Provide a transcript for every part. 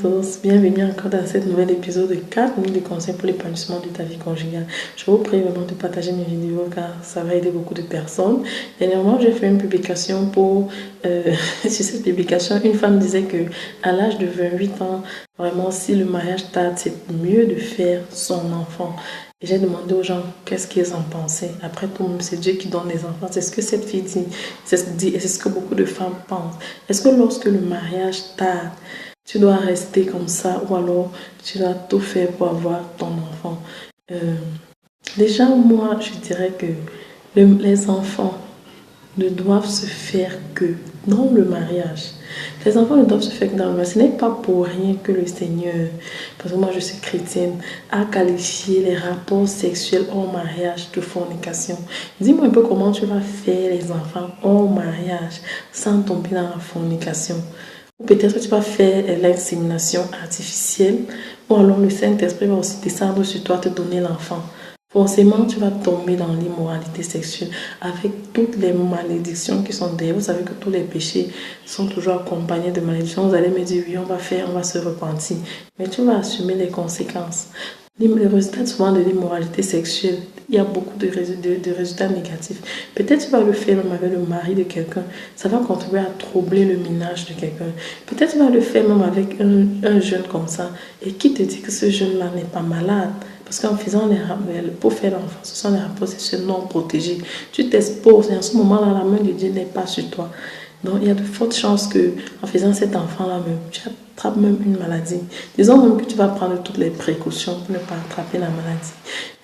tous, bienvenue encore dans cet nouvel épisode de 4 minutes de conseils pour l'épanouissement de ta vie conjugale. Je vous prie vraiment de partager mes vidéos car ça va aider beaucoup de personnes. Dernièrement, j'ai fait une publication sur cette publication, une femme disait que à l'âge de 28 ans, vraiment si le mariage tarde, c'est mieux de faire son enfant. Et j'ai demandé aux gens qu'est-ce qu'ils en pensaient. Après tout, c'est Dieu qui donne les enfants. C'est ce que cette fille dit. C'est ce que dit et c'est ce que beaucoup de femmes pensent. Est-ce que lorsque le mariage tarde, tu dois rester comme ça ou alors tu dois tout faire pour avoir ton enfant? Déjà, moi, je dirais que les enfants ne doivent se faire que dans le mariage. Les enfants ne doivent se faire que dans le mariage. Ce n'est pas pour rien que le Seigneur, parce que moi je suis chrétienne, a qualifié les rapports sexuels hors mariage de fornication. Dis-moi un peu comment tu vas faire les enfants hors mariage sans tomber dans la fornication. Ou peut-être que tu vas faire l'insémination artificielle, ou alors le Saint-Esprit va aussi descendre sur toi, te donner l'enfant. Forcément, tu vas tomber dans l'immoralité sexuelle avec toutes les malédictions qui sont derrière. Vous savez que tous les péchés sont toujours accompagnés de malédictions. Vous allez me dire, oui, on va se repentir. Mais tu vas assumer les conséquences. Les résultats souvent de l'immoralité sexuelle, il y a beaucoup de résultats négatifs. Peut-être tu vas le faire même avec le mari de quelqu'un. Ça va contribuer à troubler le ménage de quelqu'un. Peut-être tu vas le faire même avec un jeune comme ça. Et qui te dit que ce jeune-là n'est pas malade? Parce qu'en faisant pour faire l'enfant, ce sont les rapports sexuels non protégés. Tu t'exposes et en ce moment-là, la main de Dieu n'est pas sur toi. Donc, il y a de fortes chances qu'en faisant cet enfant-là, tu attrapes même une maladie. Disons même que tu vas prendre toutes les précautions pour ne pas attraper la maladie.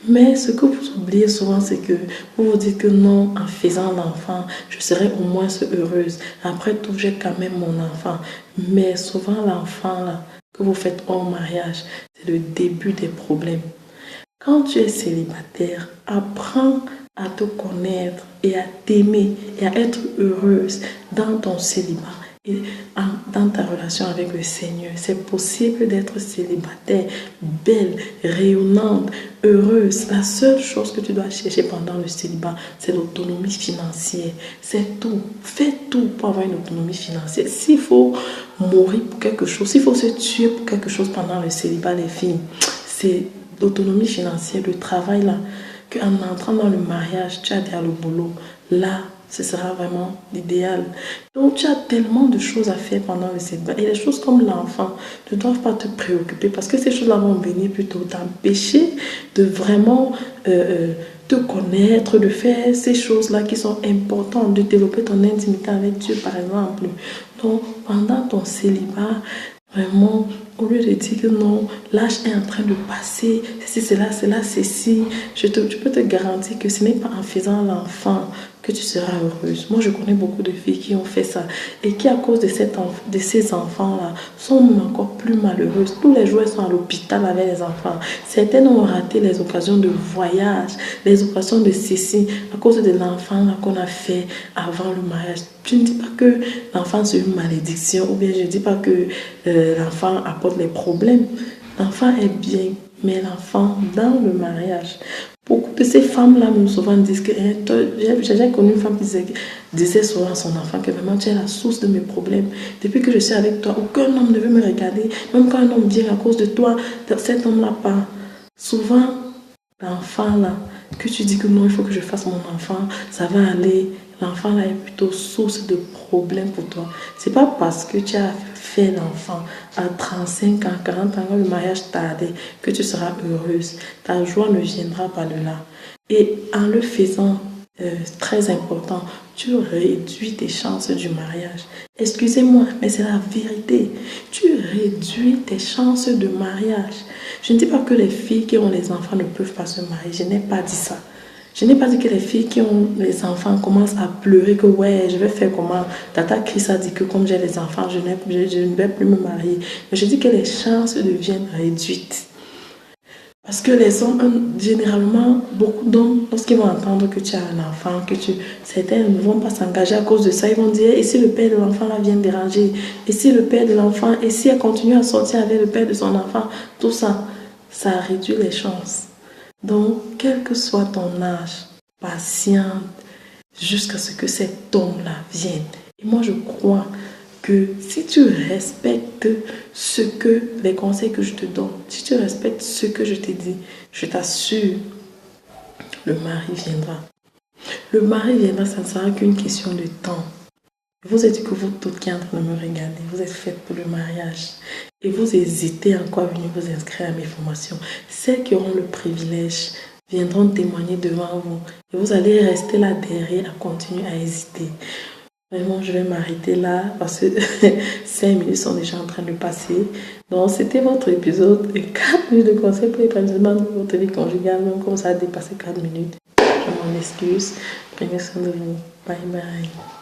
Mais ce que vous oubliez souvent, c'est que vous vous dites que non, en faisant l'enfant, je serai au moins heureuse. Après tout, j'ai quand même mon enfant. Mais souvent, l'enfant là que vous faites hors mariage, c'est le début des problèmes. Quand tu es célibataire, apprends à te connaître et à t'aimer et à être heureuse dans ton célibat et dans ta relation avec le Seigneur. C'est possible d'être célibataire, belle, rayonnante, heureuse. La seule chose que tu dois chercher pendant le célibat, c'est l'autonomie financière. C'est tout. Fais tout pour avoir une autonomie financière. S'il faut mourir pour quelque chose, s'il faut se tuer pour quelque chose pendant le célibat, les filles, c'est l'autonomie financière, le travail là, qu'en entrant dans le mariage, tu as déjà le boulot. Là, ce sera vraiment l'idéal. Donc, tu as tellement de choses à faire pendant le célibat. Et les choses comme l'enfant ne doivent pas te préoccuper parce que ces choses-là vont venir plutôt t'empêcher de vraiment te connaître, de faire ces choses-là qui sont importantes, de développer ton intimité avec Dieu, par exemple. Donc, pendant ton célibat, vraiment, au lieu de dire que non, l'âge est en train de passer, c'est ceci, je peux te garantir que ce n'est pas en faisant l'enfant que tu seras heureuse. Moi, je connais beaucoup de filles qui ont fait ça et qui, à cause de ces enfants-là, sont encore plus malheureuses. Tous les jours, elles sont à l'hôpital avec les enfants. Certaines ont raté les occasions de voyage, les occasions de ceci, à cause de l'enfant qu'on a fait avant le mariage. Je ne dis pas que l'enfant c'est une malédiction ou bien je ne dis pas que l'enfant apporte les problèmes. L'enfant est bien, mais l'enfant dans le mariage. Beaucoup de ces femmes-là me souvent disent que j'ai connu une femme qui disait souvent à son enfant que vraiment tu es la source de mes problèmes. Depuis que je suis avec toi, aucun homme ne veut me regarder. Même quand un homme vient à cause de toi, cet homme-là part. Souvent, l'enfant là, que tu dis que non, il faut que je fasse mon enfant, ça va aller. L'enfant là est plutôt source de problèmes pour toi. C'est pas parce que tu as fait l'enfant à 35 ans, 40 ans, quand le mariage tardait, que tu seras heureuse. Ta joie ne viendra pas de là. Et en le faisant, très important, tu réduis tes chances du mariage. Excusez-moi, mais c'est la vérité. Tu réduis tes chances de mariage. Je ne dis pas que les filles qui ont les enfants ne peuvent pas se marier. Je n'ai pas dit ça. Je n'ai pas dit que les filles qui ont les enfants commencent à pleurer que ouais, je vais faire comment. Tata Chris a dit que comme j'ai les enfants, je ne vais plus me marier. Mais je dis que les chances deviennent réduites. Parce que les hommes, généralement, beaucoup d'hommes, lorsqu'ils vont entendre que tu as un enfant, certains ne vont pas s'engager à cause de ça. Ils vont dire, et si le père de l'enfant là vient déranger? Et si le père de l'enfant, et si elle continue à sortir avec le père de son enfant? Tout ça, ça réduit les chances. Donc, quel que soit ton âge, patiente jusqu'à ce que cet homme-là vienne. Et moi, je crois que si tu respectes les conseils que je te donne, si tu respectes ce que je t'ai dit, je t'assure, le mari viendra. Le mari viendra, ça ne sera qu'une question de temps. Vous êtes que vous toutes qui êtes en train de me regarder, vous êtes faites pour le mariage. Et vous hésitez encore à venir vous inscrire à mes formations. Celles qui auront le privilège viendront témoigner devant vous. Et vous allez rester là derrière à continuer à hésiter. Vraiment, je vais m'arrêter là parce que 5 minutes sont déjà en train de passer. Donc, c'était votre épisode de 4 minutes de conseils pour l'épanouissement de votre vie conjugale. Même comme ça a dépassé 4 minutes. Je m'en excuse. Prenez soin de vous. Bye bye.